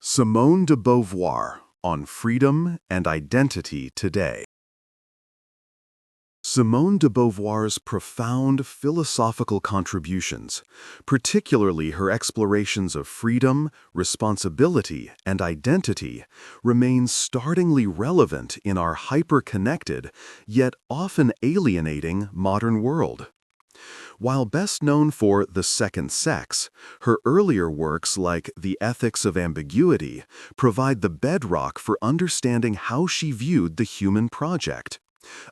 Simone de Beauvoir on freedom and identity today. Simone de Beauvoir's profound philosophical contributions, particularly her explorations of freedom, responsibility, and identity, remain startlingly relevant in our hyper-connected, yet often alienating modern world. While best known for The Second Sex, her earlier works like The Ethics of Ambiguity provide the bedrock for understanding how she viewed the human project,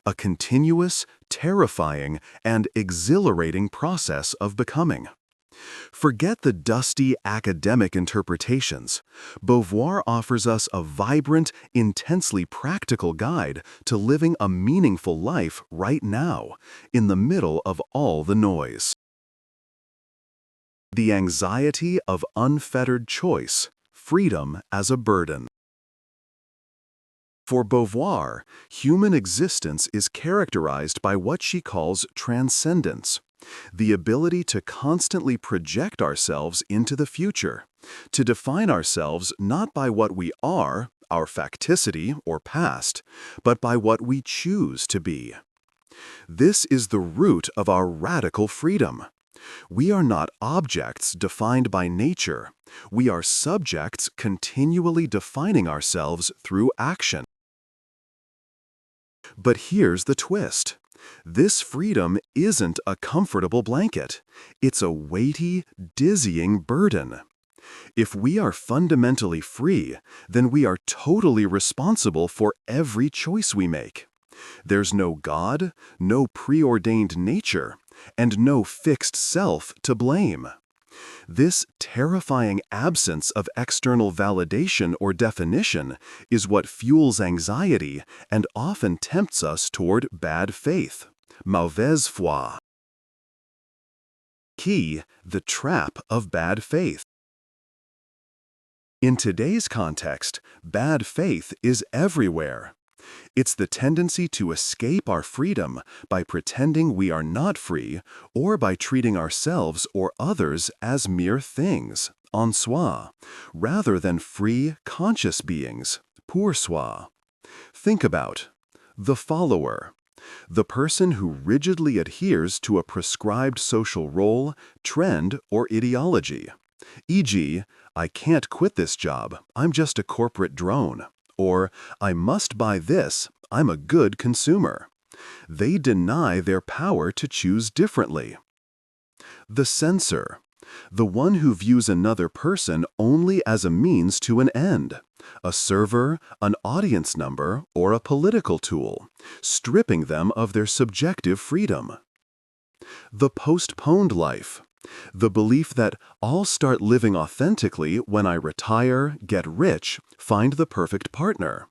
a continuous, terrifying, and exhilarating process of becoming. Forget the dusty academic interpretations. Beauvoir offers us a vibrant, intensely practical guide to living a meaningful life right now, in the middle of all the noise. The anxiety of unfettered choice, freedom as a burden. For Beauvoir, human existence is characterized by what she calls transcendence, the ability to constantly project ourselves into the future, to define ourselves not by what we are, our facticity or past, but by what we choose to be. This is the root of our radical freedom. We are not objects defined by nature. We are subjects continually defining ourselves through action. But here's the twist. This freedom isn't a comfortable blanket. It's a weighty, dizzying burden. If we are fundamentally free, then we are totally responsible for every choice we make. There's no God, no preordained nature, and no fixed self to blame. This terrifying absence of external validation or definition is what fuels anxiety and often tempts us toward bad faith, mauvaise foi. Key: the trap of bad faith. In today's context, bad faith is everywhere. It's the tendency to escape our freedom by pretending we are not free or by treating ourselves or others as mere things, en soi, rather than free, conscious beings, pour soi. Think about the follower, the person who rigidly adheres to a prescribed social role, trend, or ideology. E.g., I can't quit this job, I'm just a corporate drone. Or, I must buy this, I'm a good consumer. They deny their power to choose differently. The censor, the one who views another person only as a means to an end, a server, an audience number, or a political tool, stripping them of their subjective freedom. The postponed life, the belief that I'll start living authentically when I retire, get rich, find the perfect partner.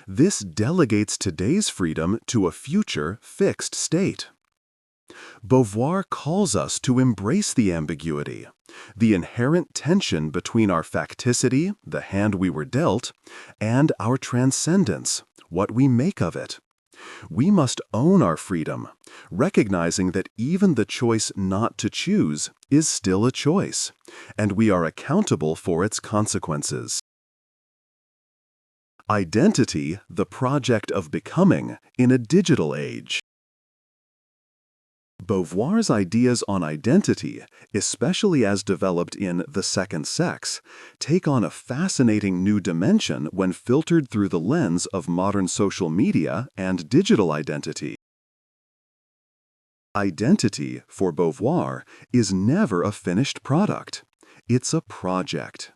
This delegates today's freedom to a future fixed state. Beauvoir calls us to embrace the ambiguity, the inherent tension between our facticity, the hand we were dealt, and our transcendence, what we make of it. We must own our freedom, recognizing that even the choice not to choose is still a choice, and we are accountable for its consequences. Identity, the project of becoming in a digital age. Beauvoir's ideas on identity, especially as developed in The Second Sex, take on a fascinating new dimension when filtered through the lens of modern social media and digital identity. Identity, for Beauvoir, is never a finished product. It's a project.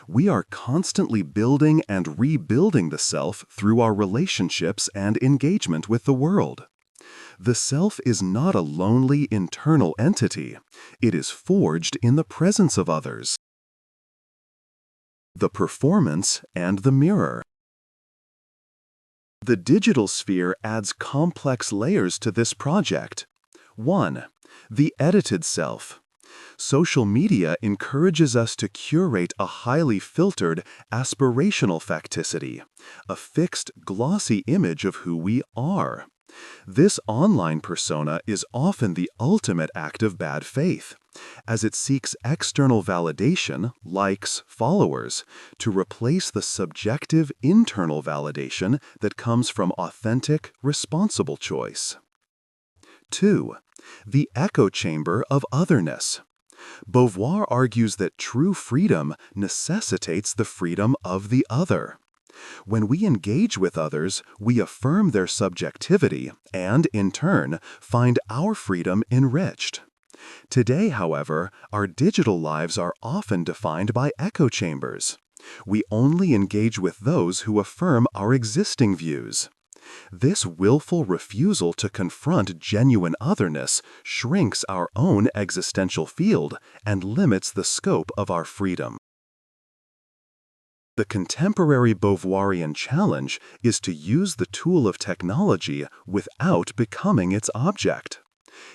We are constantly building and rebuilding the self through our relationships and engagement with the world. The self is not a lonely internal entity. It is forged in the presence of others. The performance and the mirror. The digital sphere adds complex layers to this project. 1. The edited self. Social media encourages us to curate a highly filtered, aspirational facticity, a fixed, glossy image of who we are. This online persona is often the ultimate act of bad faith, as it seeks external validation, likes, followers, to replace the subjective internal validation that comes from authentic, responsible choice. 2. The echo chamber of otherness. Beauvoir argues that true freedom necessitates the freedom of the other. When we engage with others, we affirm their subjectivity and, in turn, find our freedom enriched. Today, however, our digital lives are often defined by echo chambers. We only engage with those who affirm our existing views. This willful refusal to confront genuine otherness shrinks our own existential field and limits the scope of our freedom. The contemporary Beauvoirian challenge is to use the tool of technology without becoming its object.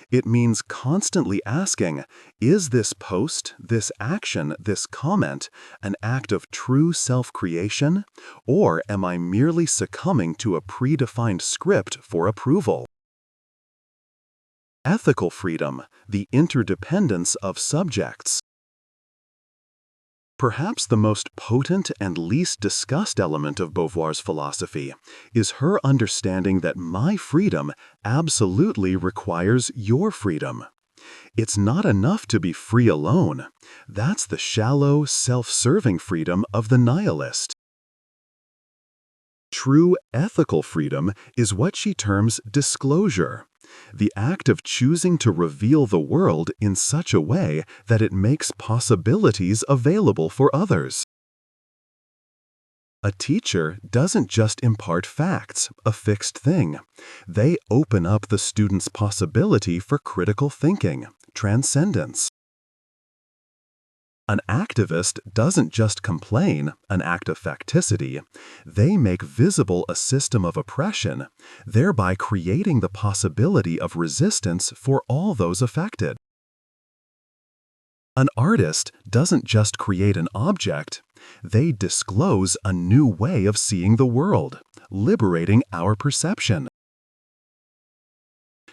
It means constantly asking, is this post, this action, this comment, an act of true self-creation, or am I merely succumbing to a predefined script for approval? Ethical freedom, the interdependence of subjects. Perhaps the most potent and least discussed element of Beauvoir's philosophy is her understanding that my freedom absolutely requires your freedom. It's not enough to be free alone. That's the shallow, self-serving freedom of the nihilist. True ethical freedom is what she terms disclosure, the act of choosing to reveal the world in such a way that it makes possibilities available for others. A teacher doesn't just impart facts, a fixed thing. They open up the student's possibility for critical thinking, transcendence. An activist doesn't just complain, an act of facticity. They make visible a system of oppression, thereby creating the possibility of resistance for all those affected. An artist doesn't just create an object, they disclose a new way of seeing the world, liberating our perception.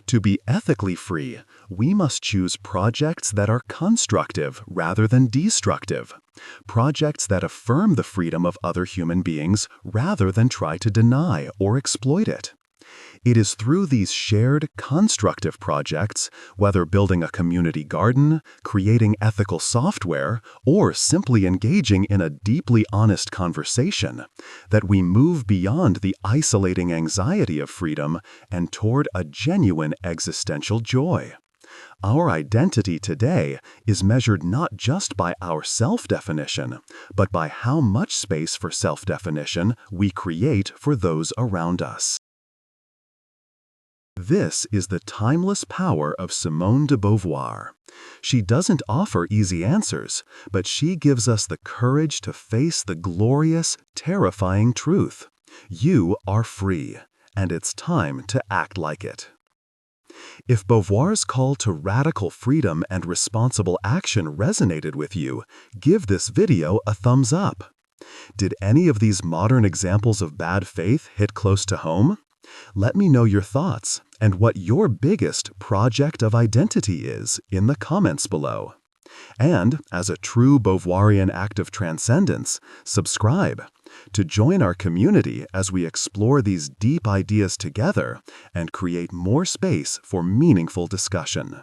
To be ethically free, we must choose projects that are constructive rather than destructive, projects that affirm the freedom of other human beings rather than try to deny or exploit it. It is through these shared, constructive projects, whether building a community garden, creating ethical software, or simply engaging in a deeply honest conversation, that we move beyond the isolating anxiety of freedom and toward a genuine existential joy. Our identity today is measured not just by our self-definition, but by how much space for self-definition we create for those around us. This is the timeless power of Simone de Beauvoir. She doesn't offer easy answers, but she gives us the courage to face the glorious, terrifying truth. You are free, and it's time to act like it. If Beauvoir's call to radical freedom and responsible action resonated with you, give this video a thumbs up. Did any of these modern examples of bad faith hit close to home? Let me know your thoughts and what your biggest project of identity is in the comments below. And, as a true Beauvoirian act of transcendence, subscribe to join our community as we explore these deep ideas together and create more space for meaningful discussion.